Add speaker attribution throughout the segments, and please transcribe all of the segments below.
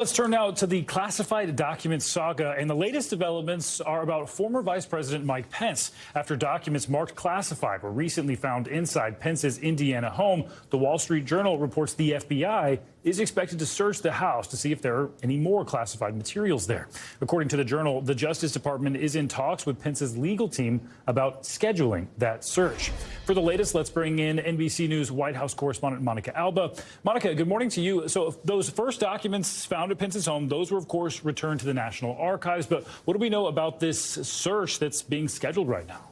Speaker 1: Let's turn now to the classified documents saga, and the latest developments are about former Vice President Mike Pence. After documents marked classified were recently found inside Pence's Indiana home, the Wall Street Journal reports the FBI is expected to search the house to see if there are any more classified materials there. According to the Journal, the Justice Department is in talks with Pence's legal team about scheduling that search. For the latest, let's bring in NBC News White House correspondent Monica Alba. Monica, good morning to you. So those first documents found at Pence's home, those were, of course, returned to the National Archives. But what do we know about this search that's being scheduled right now?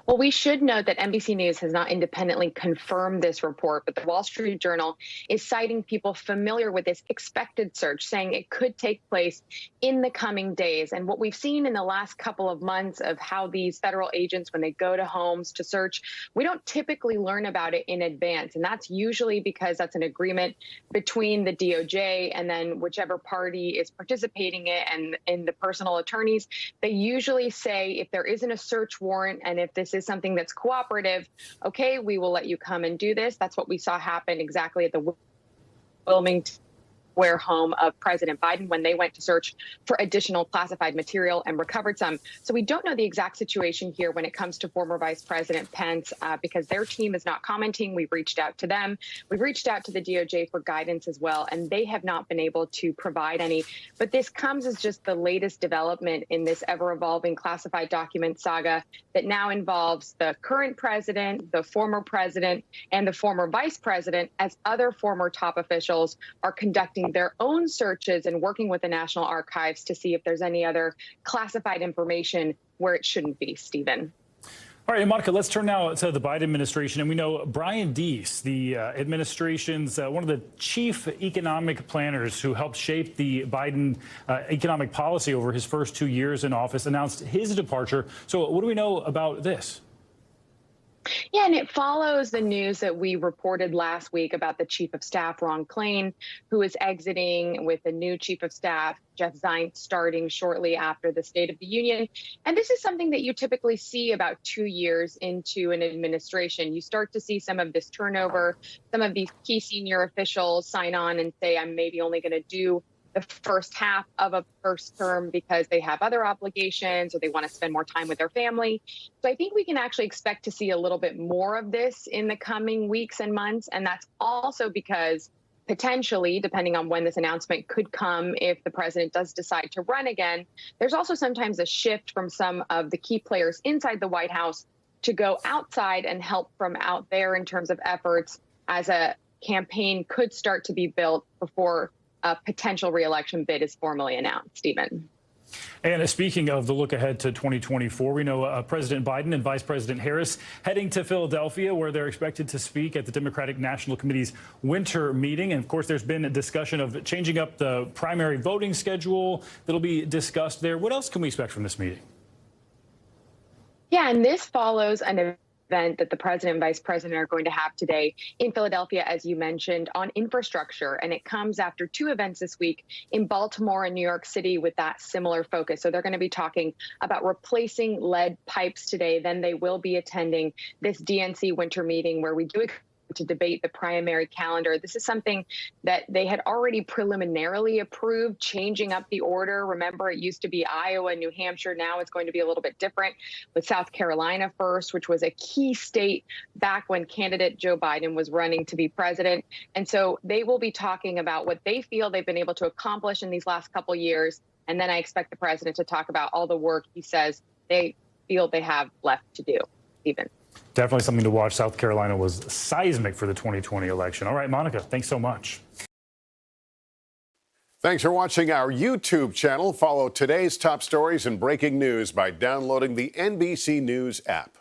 Speaker 2: Well, we should note that NBC News has not independently confirmed this report, but the Wall Street Journal is citing people familiar with this expected search, saying it could take place in the coming days. And what we've seen in the last couple of months of how these federal agents, when they go to homes to search, we don't typically learn about it in advance. And that's usually because that's an agreement between the DOJ and then whichever party is participating in it and the personal attorneys. They usually say if there isn't a search warrant and if this is something that's cooperative, okay, we will let you come and do this. That's what we saw happen exactly at the Wilmington home of President Biden when they went to search for additional classified material and recovered some. So we don't know the exact situation here when it comes to former Vice President Pence because their team is not commenting. We've reached out to them. We've reached out to the DOJ for guidance as well, and they have not been able to provide any. But this comes as just the latest development in this ever-evolving classified document saga that now involves the current president, the former president, and the former vice president, as other former top officials are conducting their own searches and working with the National Archives to see if there's any other classified information where it shouldn't be, Stephen.
Speaker 1: All right, and Monica, let's turn now to the Biden administration. And we know Brian Deese, the administration's one of the chief economic planners who helped shape the Biden economic policy over his first 2 years in office, announced his departure. So what do we know about this?
Speaker 2: Yeah, and it follows the news that we reported last week about the chief of staff, Ron Klain, who is exiting with the new chief of staff, Jeff Zients, starting shortly after the State of the Union. And this is something that you typically see about 2 years into an administration. You start to see some of this turnover, some of these key senior officials sign on and say, I'm maybe only going to do the first half of a first term because they have other obligations or they want to spend more time with their family. So I think we can actually expect to see a little bit more of this in the coming weeks and months. And that's also because potentially, depending on when this announcement could come, if the president does decide to run again, there's also sometimes a shift from some of the key players inside the White House to go outside and help from out there in terms of efforts as a campaign could start to be built before a potential reelection bid is formally announced, Stephen.
Speaker 1: And speaking of the look ahead to 2024, we know President Biden and Vice President Harris heading to Philadelphia, where they're expected to speak at the Democratic National Committee's winter meeting. And of course, there's been a discussion of changing up the primary voting schedule that'll be discussed there. What else can we expect from this meeting?
Speaker 2: Yeah, and this follows an event that the president and vice president are going to have today in Philadelphia, as you mentioned, on infrastructure. And it comes after two events this week in Baltimore and New York City with that similar focus. So they're going to be talking about replacing lead pipes today. Then they will be attending this DNC winter meeting where we do to debate the primary calendar. This is something that they had already preliminarily approved, changing up the order. Remember, it used to be Iowa, New Hampshire. Now it's going to be a little bit different with South Carolina first, which was a key state back when candidate Joe Biden was running to be president. And so they will be talking about what they feel they've been able to accomplish in these last couple years. And then I expect the president to talk about all the work he says they feel they have left to do, Stephen.
Speaker 1: Definitely something to watch. South Carolina was seismic for the 2020 election. All right, Monica, thanks so much.
Speaker 3: Thanks for watching our YouTube channel. Follow today's top stories and breaking news by downloading the NBC News app.